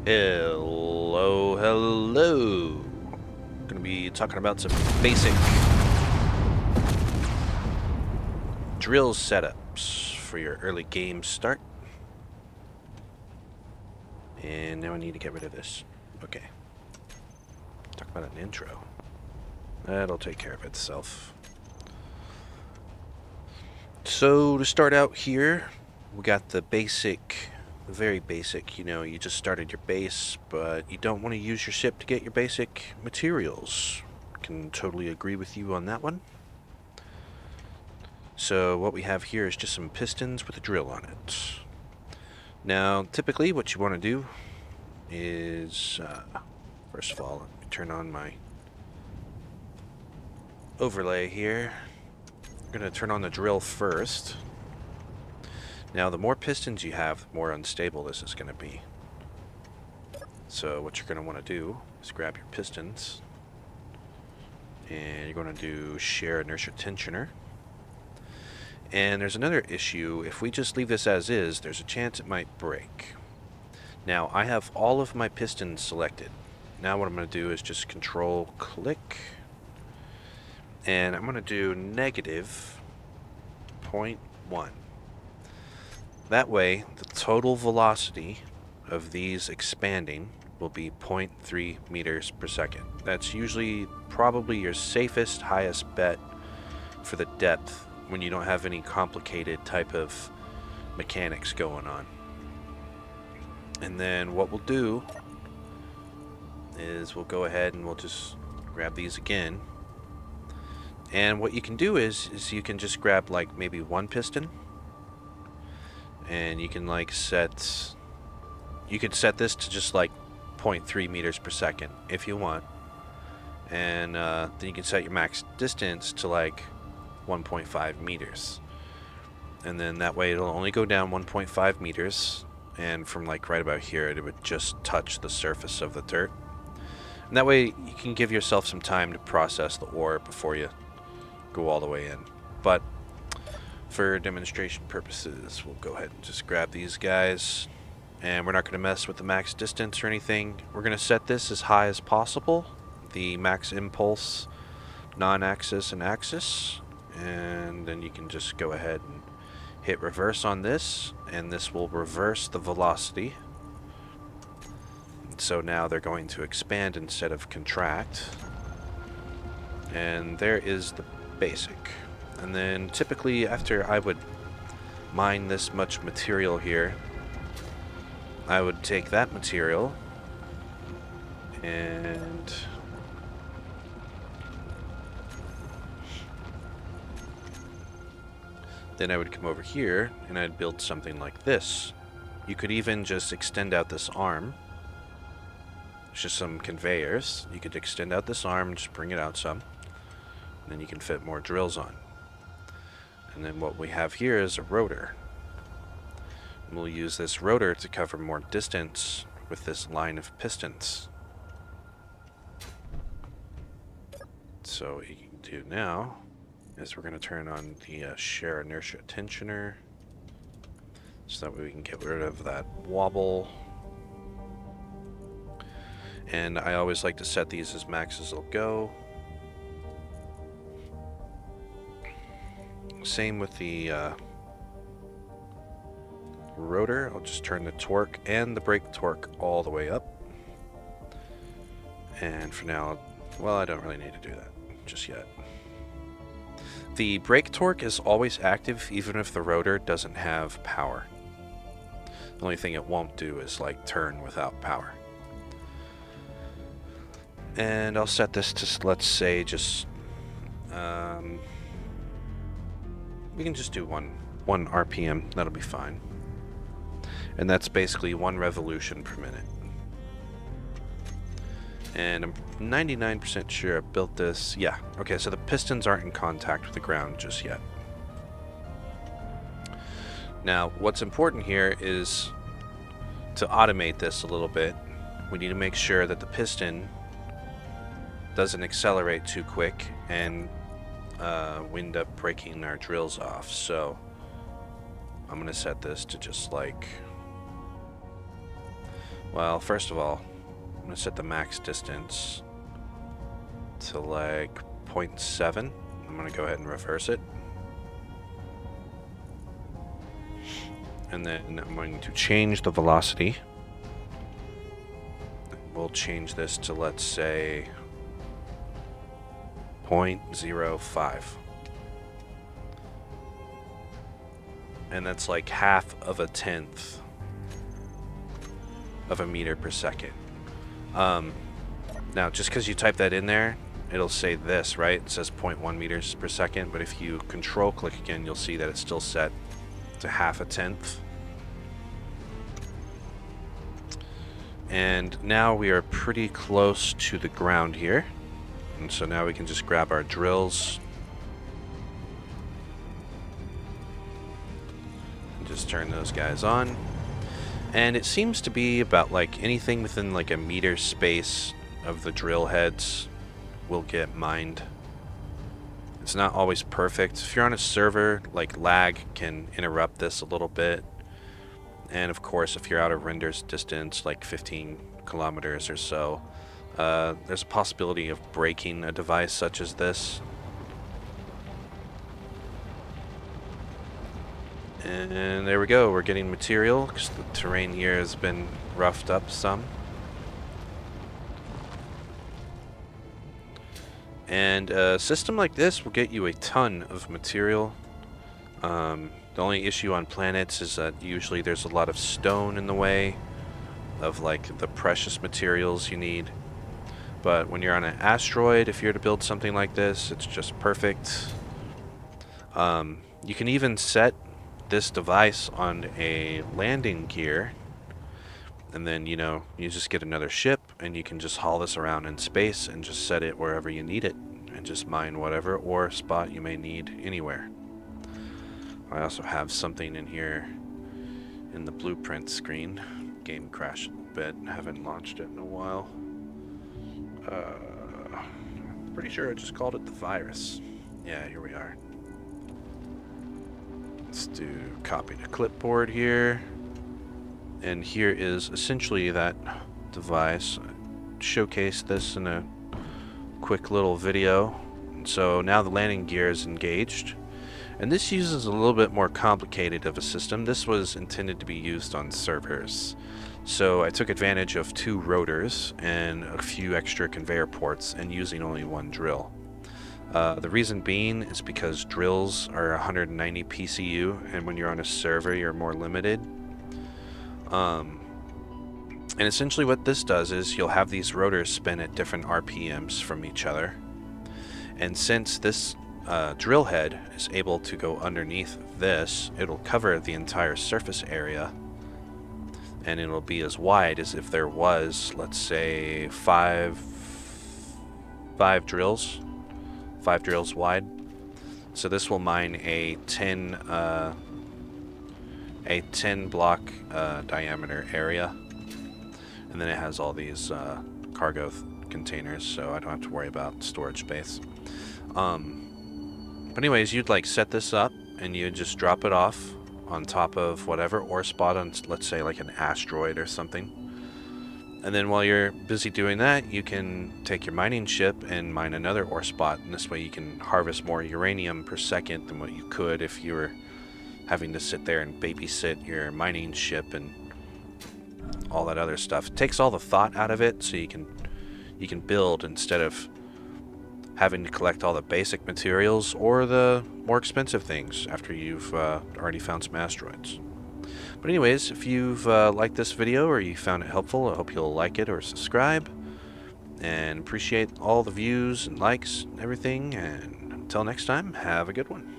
Hello, hello. Gonna be talking about some basic drill setups for your early game start. And now I need to get rid of this. Okay. Talk about an intro. That'll take care of itself. So to start out here, we got the very basic, you just started your base, but you don't want to use your ship to get your basic materials. Can totally agree with you on that one. So what we have here is just some pistons with a drill on it. Now, typically what you want to do is, first of all, let me turn on my overlay here. I'm going to turn on the drill first. Now, the more pistons you have, the more unstable this is going to be. So what you're going to want to do is grab your pistons, and you're going to do shear inertia tensioner. And there's another issue. If we just leave this as is, there's a chance it might break. Now, I have all of my pistons selected. Now what I'm going to do is just control click. And I'm going to do negative 0.1. That way, the total velocity of these expanding will be 0.3 meters per second. That's usually probably your safest, highest bet for the depth when you don't have any complicated type of mechanics going on. And then what we'll do is we'll go ahead and we'll just grab these again. And what you can do is you can just grab like maybe one piston, and you can like you could set this to just like 0.3 meters per second if you want. And then you can set your max distance to like 1.5 meters. And then that way it'll only go down 1.5 meters, and from like right about here it would just touch the surface of the dirt. And that way you can give yourself some time to process the ore before you go all the way in. But for demonstration purposes, we'll go ahead and just grab these guys, and we're not going to mess with the max distance or anything. We're going to set this as high as possible, the max impulse, non-axis and axis, and then you can just go ahead and hit reverse on this, and this will reverse the velocity. So now they're going to expand instead of contract. And there is the basic. And then typically after I would mine this much material here, I would take that material and then I would come over here and I'd build something like this. You could even just extend out this arm. It's just some conveyors. You could extend out this arm and just bring it out some. And then you can fit more drills on. And then what we have here is a rotor. And we'll use this rotor to cover more distance with this line of pistons. So what you can do now is we're going to turn on the shear inertia tensioner, so that way we can get rid of that wobble. And I always like to set these as max as they'll go. Same with the rotor. I'll just turn the torque and the brake torque all the way up. And for now, well, I don't really need to do that just yet. The brake torque is always active even if the rotor doesn't have power. The only thing it won't do is like turn without power. And I'll set this to, let's say, just we can just do one RPM. That'll be fine. And that's basically 1 revolution per minute. And I'm 99% sure I built this. Yeah, okay, so the pistons aren't in contact with the ground just yet. Now, what's important here is to automate this a little bit. We need to make sure that the piston doesn't accelerate too quick and we end up breaking our drills off. So I'm going to set this to just like Well, first of all, I'm going to set the max distance to like 0.7. I'm going to go ahead and reverse it. And then I'm going to change the velocity. We'll change this to, let's say, 0.05. And that's like half of a tenth of a meter per second. Now, just because you type that in there, it'll say this, right? It says 0.1 meters per second, but if you control click again, you'll see that it's still set to half a tenth. And now we are pretty close to the ground here. And so now we can just grab our drills and just turn those guys on. And it seems to be about like anything within like a meter space of the drill heads will get mined. It's not always perfect. If you're on a server, like lag can interrupt this a little bit. And of course, if you're out of render's distance, like 15 kilometers or so, there's a possibility of breaking a device such as this. And there we go, we're getting material because the terrain here has been roughed up some. And a system like this will get you a ton of material. The only issue on planets is that usually there's a lot of stone in the way of like the precious materials you need. But when you're on an asteroid, if you're to build something like this, it's just perfect. You can even set this device on a landing gear, and then, you know, you just get another ship and you can just haul this around in space and just set it wherever you need it and just mine whatever ore spot you may need anywhere. I also have something in here in the blueprint screen. Game crashed a bit, haven't launched it in a while. Pretty sure I just called it the virus. Yeah, here we are. Let's do copy to clipboard here. And here is essentially that device. Showcase this in a quick little video. And so now the landing gear is engaged. And this uses a little bit more complicated of a system. This was intended to be used on servers. So I took advantage of 2 rotors and a few extra conveyor ports and using only 1 drill. The reason being is because drills are 190 PCU, and when you're on a server, you're more limited. And essentially what this does is you'll have these rotors spin at different RPMs from each other. And since this drill head is able to go underneath this, it'll cover the entire surface area. And it'll be as wide as if there was, let's say, five drills wide. So this will mine a 10 block diameter area, and then it has all these cargo containers, so I don't have to worry about storage space. But anyways, you'd like set this up and you just drop it off on top of whatever ore spot on, let's say, like an asteroid or something. And then while you're busy doing that, you can take your mining ship and mine another ore spot, and this way you can harvest more uranium per second than what you could if you were having to sit there and babysit your mining ship and all that other stuff. It takes all the thought out of it, so you can build instead of having to collect all the basic materials or the more expensive things after you've already found some asteroids. But anyways, if you've liked this video or you found it helpful, I hope you'll like it or subscribe. And appreciate all the views and likes and everything. And until next time, have a good one.